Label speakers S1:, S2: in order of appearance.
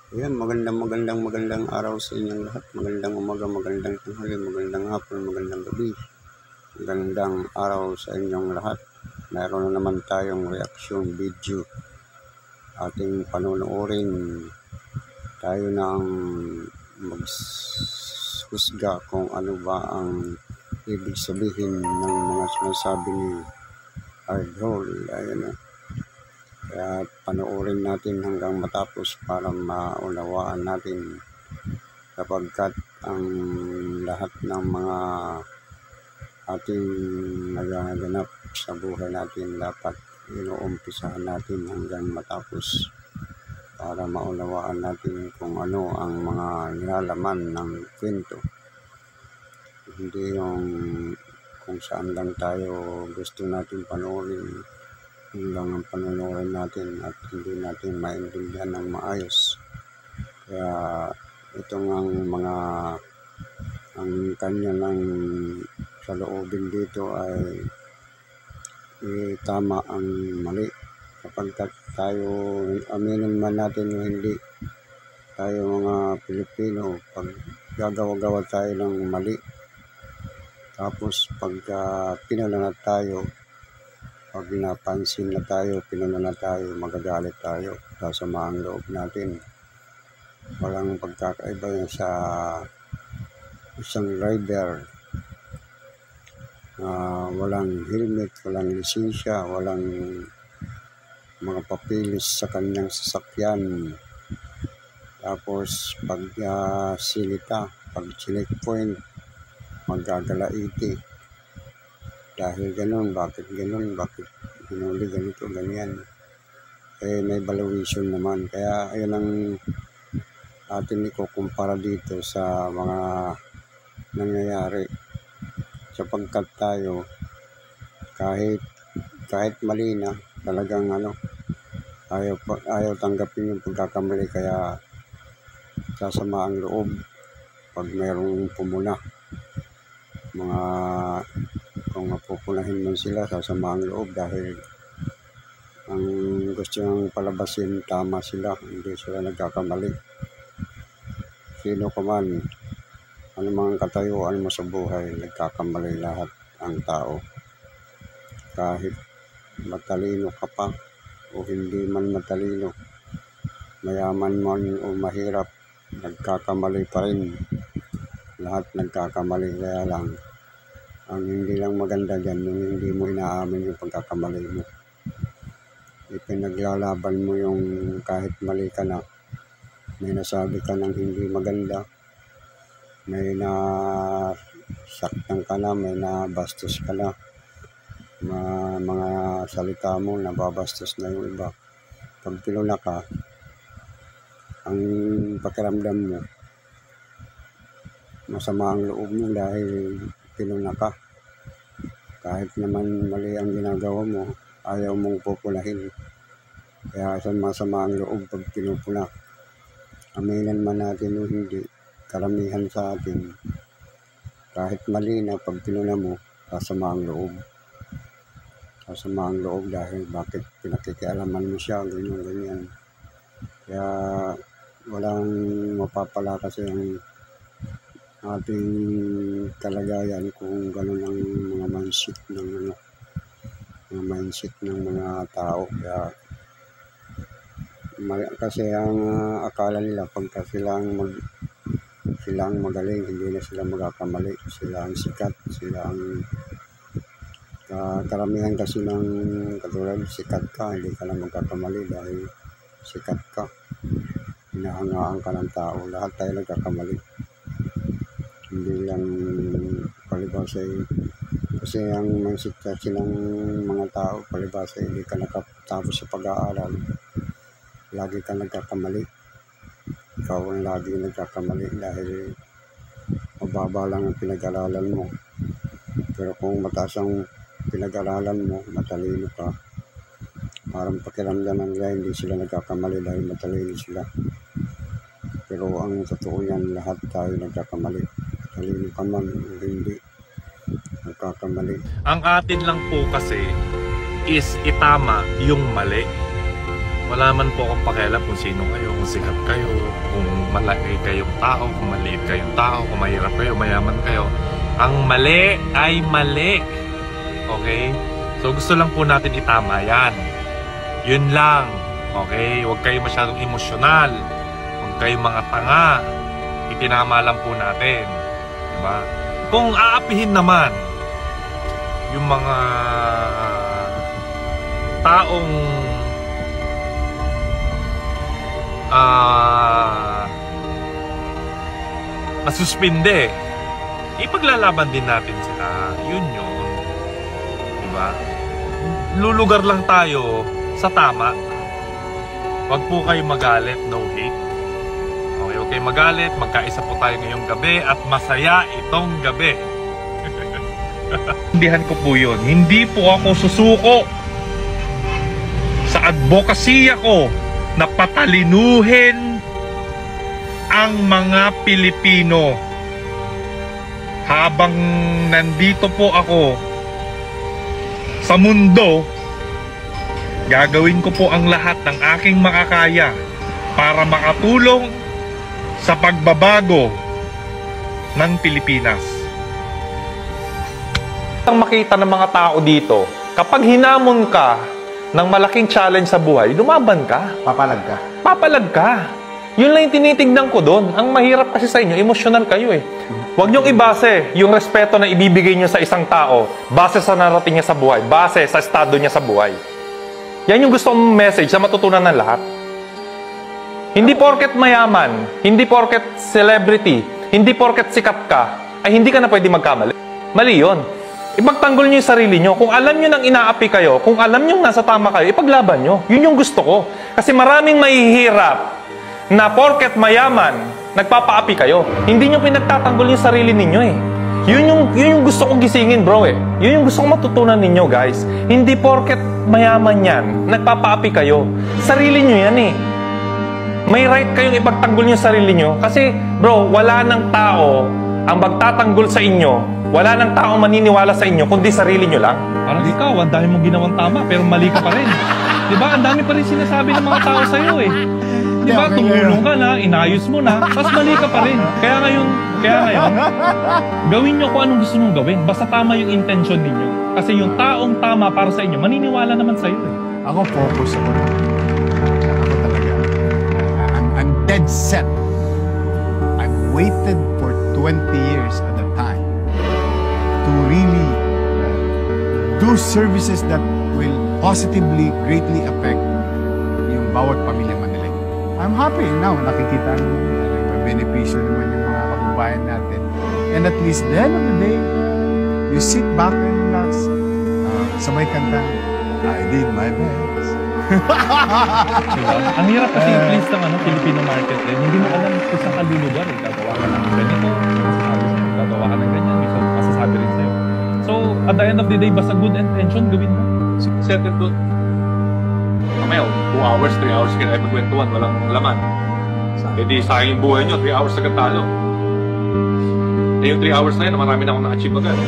S1: Ayan, magandang araw sa inyong lahat. Magandang umaga, magandang tanghali, magandang hapon, magandang gabi. Magandang araw sa inyong lahat. Meron na naman tayong reaction video. Ating panunuorin. Tayo na ang maghusga kung ano ba ang ibig sabihin ng mga sinasabi ni Idol. Ayan na. Kaya panoorin natin hanggang matapos para maunawaan natin sapagkat ang lahat ng mga ating nagaganap sa buhay natin dapat inuumpisahan natin hanggang matapos para maunawaan natin kung ano ang mga nilalaman ng kwento. Hindi yung kung saan lang tayo gusto natin panoorin, yun lang ang panonoorin natin at hindi natin maintindihan ng maayos. Kaya itong ang kanya ng saloobin dito ay tama ang mali sapagkat tayo, aminin man natin o hindi, tayo mga Pilipino, pag gagawa-gawa tayo ng mali, tapos pag pinala na tayo, pag napansin na tayo, pinala na tayo, magagalit tayo, sasama ang loob natin. Walang pagkakaiba yun sa isang driver, walang helmet, walang lisensya, walang mga papilis sa kanyang sasakyan. Tapos pag silita, pag checkpoint, magagalaiti. Dahil ganun, bakit hinuli ganito, ganyan. May valuation naman. Kaya ayun ang atin ikukumpara dito sa mga nangyayari. Sapagkat tayo, kahit mali na, talagang ayaw tanggapin yung pagkakamali, kaya sasama ang loob pag mayroong pumuna. Kung mapupunahin man sila, sasama ang loob dahil ang gusto nang palabasin, tama sila, hindi sila nagkakamali. Sino ka man, ano mga katayuan mo sa buhay, nagkakamali lahat ang tao. Kahit matalino ka pa o hindi man matalino, mayaman man o mahirap, nagkakamali pa rin. Lahat nagkakamali, kaya lang ang hindi lang maganda dyan, yung hindi mo inaamin yung pagkakamali mo. Ipinaglalaban mo yung kahit mali ka na, may nasabi ka ng hindi maganda, may nasaktan ka na, may nabastos ka na, mga salita mo, nababastos na yung iba. Pag pinuna ka, ang pakiramdam mo, masama ang loob mo dahil pinuna ka. Kahit naman mali ang ginagawa mo, ayaw mong pupunahin. Kaya masama ang loob pag pinupuna. Aminin man natin o hindi, karamihan sa atin, kahit mali na, pag pinuna mo, sasama ang loob. Sasama ang loob dahil bakit pinakikialaman mo siya, ganyan. Kaya walang mapapala kasi ang ating kalagayan kung gano'n ang mga mindset ng mga tao. Kaya kasi ang akala nila pagka silang magaling, hindi na sila magkakamali, sila ang sikat, sila ang karamihan kasi ng katulad, sikat ka, hindi ka na magkakamali dahil sikat ka, hinahangaan ka ng tao. Lahat tayo nagkakamali, hindi lang palibasa kasi ang mindset kasi ng mga tao, palibasa hindi ka nakatapos sa pag-aaral, lagi ka nagkakamali. Ikaw ang lagi nagkakamali dahil mababa lang ang pinag-aralan mo. Pero kung mataas ang pinag-aralan mo, matalino ka, parang pakiramdam nila hindi sila nagkakamali dahil matalino sila. Pero ang totoo yan, lahat tayo nagkakamali. Matalino ka man o hindi, nagkakamali.
S2: Ang atin lang po kasi is itama yung mali. Wala man po akong pakialam kung sino kayo, kung sikat kayo, kung malaki kayong tao, kung maliit kayong tao, kung mahirap kayo, mayaman kayo. Ang mali ay mali. Okay? So gusto lang po natin itama yan. Yun lang. Okay? Huwag kayo masyadong emosyonal. Huwag kayong mga tanga. Itinama lang po natin. Diba? Kung aapihin naman yung mga taong nasuspinde, ipaglalaban din natin sila. Yun. Diba? Lulugar lang tayo sa tama. Wag po kayo magalit, no hate. Okay, huwag kayo magalit. Magkaisa po tayo ngayong gabi at masaya itong gabi. Hindihan ko po yun. Hindi po ako susuko sa advokasya ko na patalinuhin ang mga Pilipino. Habang nandito po ako sa mundo, gagawin ko po ang lahat ng aking makakaya para makatulong sa pagbabago ng Pilipinas. Ang makita ng mga tao dito, kapag hinamon ka ng malaking challenge sa buhay, lumaban ka.
S3: Papalag ka.
S2: Papalag ka. Yun lang yung tinitignan ko doon. Ang mahirap kasi sa inyo, emotional kayo eh. Huwag niyong ibase yung respeto na ibibigay niyo sa isang tao base sa narating niya sa buhay, base sa estado niya sa buhay. Yan yung gusto kong message na matutunan ng lahat. Hindi porket mayaman, hindi porket celebrity, hindi porket sikat ka, ay hindi ka na pwede magkamali. Mali yun. Ipagtanggol niyo yung sarili niyo. Kung alam niyo nang inaapi kayo, kung alam niyo nasa tama kayo, ipaglaban niyo. Yun yung gusto ko. Kasi maraming mahihirap na porket mayaman, nagpapaapi kayo. Hindi niyo pinagtatanggol yung sarili ninyo eh. Yun yung gusto kong gisingin, bro eh. Yun yung gusto kong matutunan ninyo, guys. Hindi porket mayaman yan, nagpapaapi kayo. Sarili niyo yan eh. May right kayong ipagtanggol yung sarili niyo. Kasi, bro, wala ng tao ang magtatanggol sa inyo. Wala ng tao maniniwala sa inyo, kundi sarili niyo lang. Parang ikaw, ang dami mong ginawang tama, pero mali ka pa rin. Diba? Ang dami pa rin sinasabi ng mga tao sa'yo eh. Diba? Tumulong ka na, inayos mo na, tapos mali ka pa rin. Kaya ngayon, gawin nyo kung anong gusto nyo gawin. Basta tama yung intention ninyo. Kasi yung taong tama para sa inyo, maniniwala naman sa'yo eh.
S3: Ako focus ako. Ako talaga. I'm dead set. I've waited for 20 years at a time to really do services that will positively, greatly affect yung bawat pamilya Manila. I'm happy now, nakikita ng benepisyo naman yung mga kababayan natin. And at least, the end of the day, you sit back and relax. Sabay kanta, I did my best.
S2: Diba? Ang hirap kasi please ng Filipino market eh. Hindi mo alam kung saan ka lulugar eh. Gagawa ka ng ganito, masasabi sa'yo. Gagawa ka ng ganyan, masasabi rin sa'yo. So, at the end of the day, basta good intention, gawin mo. Second doon. Mamaya, 2 hours, 3 hours kayo ay magkwentuhan, walang laman. E di sayang yung buhay nyo, 3 hours agad talo. Eh yung 3 hours na yun, marami na akong na-achieve agad.